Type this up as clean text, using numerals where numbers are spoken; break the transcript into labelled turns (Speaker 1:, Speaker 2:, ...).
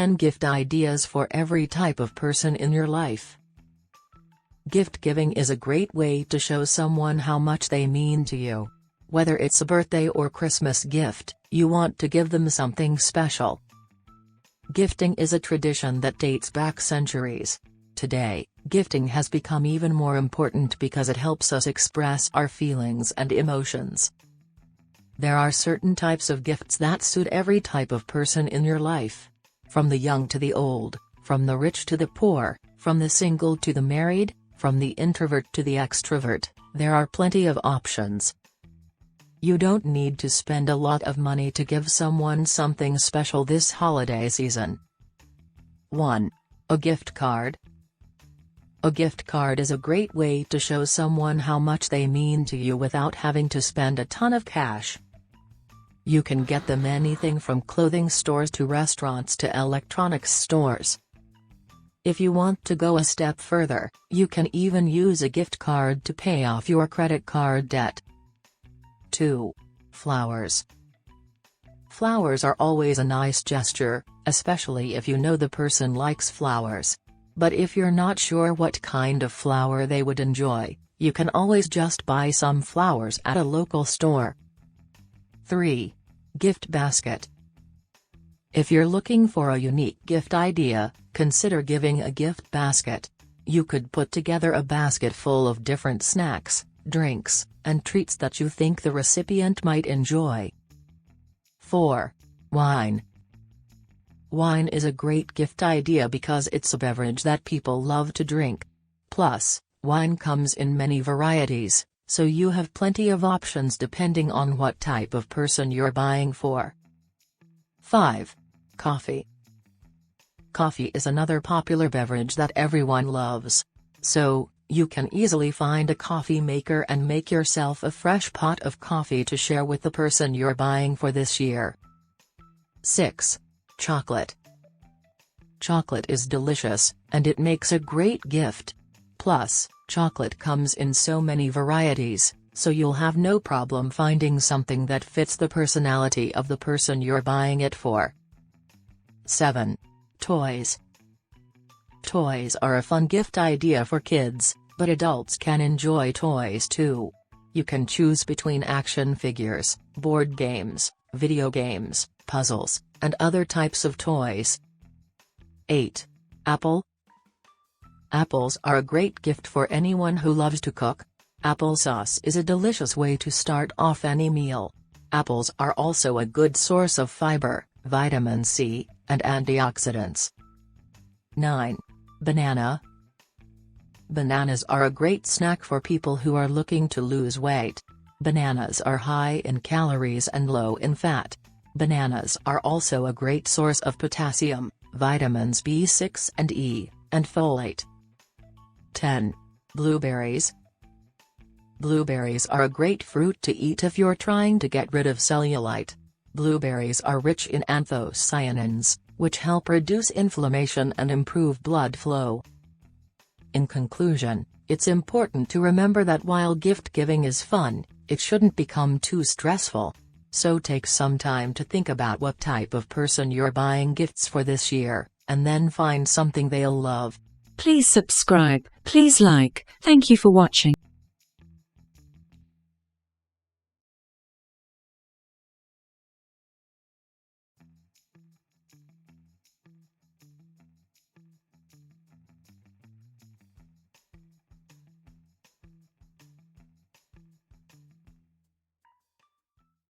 Speaker 1: 10 gift ideas for every type of person in your life. Gift giving is a great way to show someone how much they mean to you. Whether it's a birthday or Christmas gift, you want to give them something special. Gifting is a tradition that dates back centuries. Today, gifting has become even more important because it helps us express our feelings and emotions. There are certain types of gifts that suit every type of person in your life. From the young to the old, from the rich to the poor, from the single to the married, from the introvert to the extrovert, there are plenty of options. You don't need to spend a lot of money to give someone something special this holiday season. 1. A gift card. A gift card is a great way to show someone how much they mean to you without having to spend a ton of cash. You can get them anything from clothing stores to restaurants to electronics stores. If you want to go a step further, you can even use a gift card to pay off your credit card debt. 2. Flowers. Flowers are always a nice gesture, especially if you know the person likes flowers. But if you're not sure what kind of flower they would enjoy, you can always just buy some flowers at a local store. 3. Gift basket. If you're looking for a unique gift idea, consider giving a gift basket. You could put together a basket full of different snacks, drinks, and treats that you think the recipient might enjoy. 4. Wine. Wine is a great gift idea because it's a beverage that people love to drink. Plus, wine comes in many varieties, so you have plenty of options depending on what type of person you're buying for. 5. Coffee. Coffee is another popular beverage that everyone loves. So, you can easily find a coffee maker and make yourself a fresh pot of coffee to share with the person you're buying for this year. 6. Chocolate. Chocolate is delicious, and it makes a great gift. Plus, chocolate comes in so many varieties, so you'll have no problem finding something that fits the personality of the person you're buying it for. 7. Toys. Toys are a fun gift idea for kids, but adults can enjoy toys too. You can choose between action figures, board games, video games, puzzles, and other types of toys. 8. Apple. Apples are a great gift for anyone who loves to cook. Applesauce is a delicious way to start off any meal. Apples are also a good source of fiber, vitamin C, and antioxidants. 9. Banana. Bananas are a great snack for people who are looking to lose weight. Bananas are high in calories and low in fat. Bananas are also a great source of potassium, vitamins B6 and E, and folate. 10. Blueberries. Blueberries are a great fruit to eat if you're trying to get rid of cellulite. Blueberries are rich in anthocyanins, which help reduce inflammation and improve blood flow. In conclusion, it's important to remember that while gift giving is fun, it shouldn't become too stressful. So take some time to think about what type of person you're buying gifts for this year, and then find something they'll love.
Speaker 2: Please subscribe, please like. Thank you for watching.